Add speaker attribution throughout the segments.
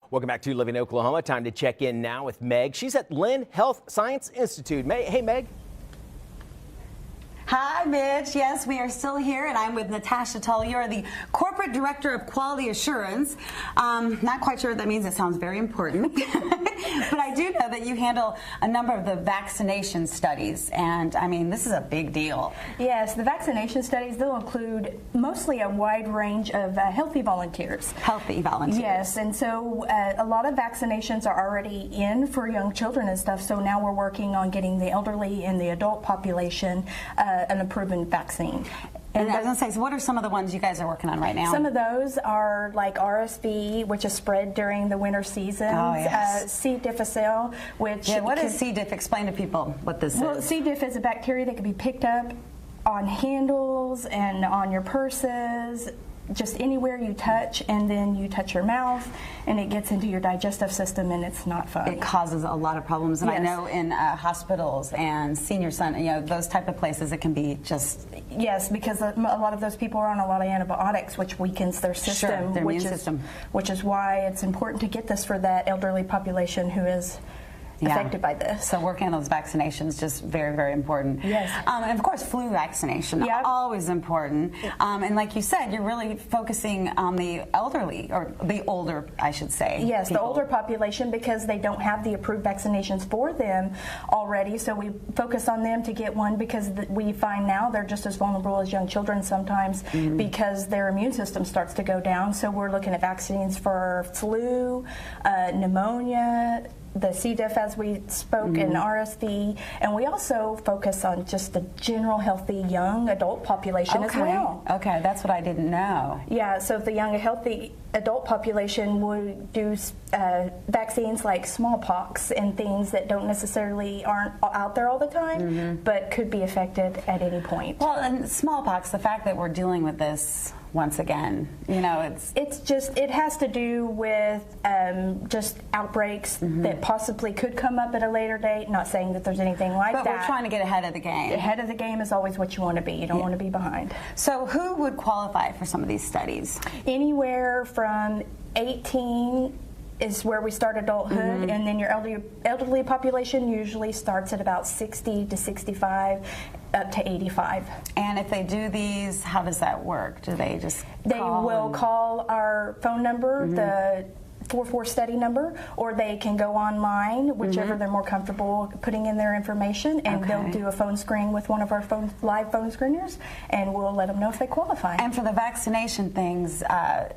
Speaker 1: Welcome back to Living in Oklahoma. Time to check in now with Meg. She's at Lynn Health Science Institute. Hey, Meg.
Speaker 2: Hi, Mitch. Yes, we are still here, and I'm with Natasha Tull. You're the Corporate Director of Quality Assurance. Not quite sure what that means. It sounds very important. But I do know that you handle a number of the vaccination studies, and I mean, this is a big deal.
Speaker 3: Yes, the vaccination studies, they'll include mostly a wide range of healthy volunteers.
Speaker 2: Healthy volunteers.
Speaker 3: Yes, and so a lot of vaccinations are already in for young children and stuff, so now we're working on getting the elderly and the adult population an approved vaccine.
Speaker 2: And I was going to say, so what are some of the ones you guys are working on right now?
Speaker 3: Some of those are like RSV, which is spread during the winter seasons.
Speaker 2: Oh, yes.
Speaker 3: C. difficile, which...
Speaker 2: Yeah, what is C. diff? Explain to people what this is.
Speaker 3: Well, C. diff is a bacteria that can be picked up on handles and on your purses, just anywhere you touch, and then you touch your mouth and it gets into your digestive system, and it's not fun.
Speaker 2: It causes a lot of problems, and
Speaker 3: yes.
Speaker 2: I know in hospitals and senior center, you know, those type of places, it can be just...
Speaker 3: Yes, because a lot of those people are on a lot of antibiotics, which weakens their system,
Speaker 2: sure, their immune system.
Speaker 3: Which is why it's important to get this for that elderly population who is affected by this.
Speaker 2: So working on those vaccinations, just very, very important.
Speaker 3: Yes.
Speaker 2: And of course, flu vaccination,
Speaker 3: yep.
Speaker 2: always important. And like you said, you're really focusing on the elderly, or the older, I should say.
Speaker 3: Yes,
Speaker 2: people.
Speaker 3: The older population, because they don't have the approved vaccinations for them already. So we focus on them to get one, because we find now they're just as vulnerable as young children sometimes, because their immune system starts to go down. So we're looking at vaccines for flu, pneumonia, the C. diff, as we spoke, and RSV, and we also focus on just the general healthy young adult population as well.
Speaker 2: Okay, that's what I didn't know.
Speaker 3: Yeah, so the young healthy adult population would do vaccines like smallpox and things that don't necessarily aren't out there all the time, but could be affected at any point.
Speaker 2: Well, and smallpox, the fact that we're dealing with this once again, you know,
Speaker 3: it has to do with just outbreaks that possibly could come up at a later date. Not saying that there's anything like that.
Speaker 2: But we're trying to get ahead of the game.
Speaker 3: Ahead of the game is always what you want to be. You don't want to be behind.
Speaker 2: So who would qualify for some of these studies?
Speaker 3: Anywhere from 18 is where we start adulthood, and then your elderly population usually starts at about 60 to 65 up to 85.
Speaker 2: And if they do these, how does that work? Do they just
Speaker 3: will call our phone number, the 44 study number, or they can go online, whichever they're more comfortable putting in their information, and they'll do a phone screen with one of our live phone screeners, and we'll let them know if they qualify.
Speaker 2: And for the vaccination things,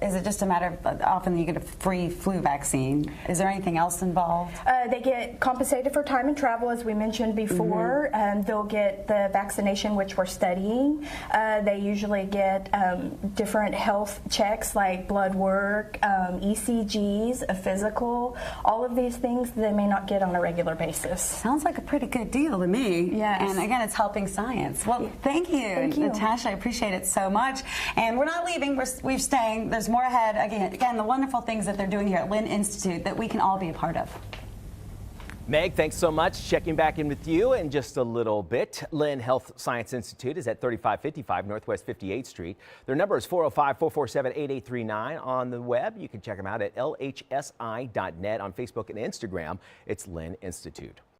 Speaker 2: is it just a matter of often you get a free flu vaccine? Is there anything else involved?
Speaker 3: They get compensated for time and travel, as we mentioned before. They'll get the vaccination, which we're studying. They usually get different health checks like blood work, ECG, a physical, all of these things they may not get on a regular basis.
Speaker 2: Sounds like a pretty good deal to me.
Speaker 3: Yes.
Speaker 2: And again, it's helping science. Well, thank you, Natasha. I appreciate it so much. And we're not leaving. We're staying. There's more ahead. Again, the wonderful things that they're doing here at Lynn Institute that we can all be a part of.
Speaker 1: Meg, thanks so much. Checking back in with you in just a little bit. Lynn Health Science Institute is at 3555 Northwest 58th Street. Their number is 405-447-8839. On the web, you can check them out at lhsi.net. On Facebook and Instagram, it's Lynn Institute.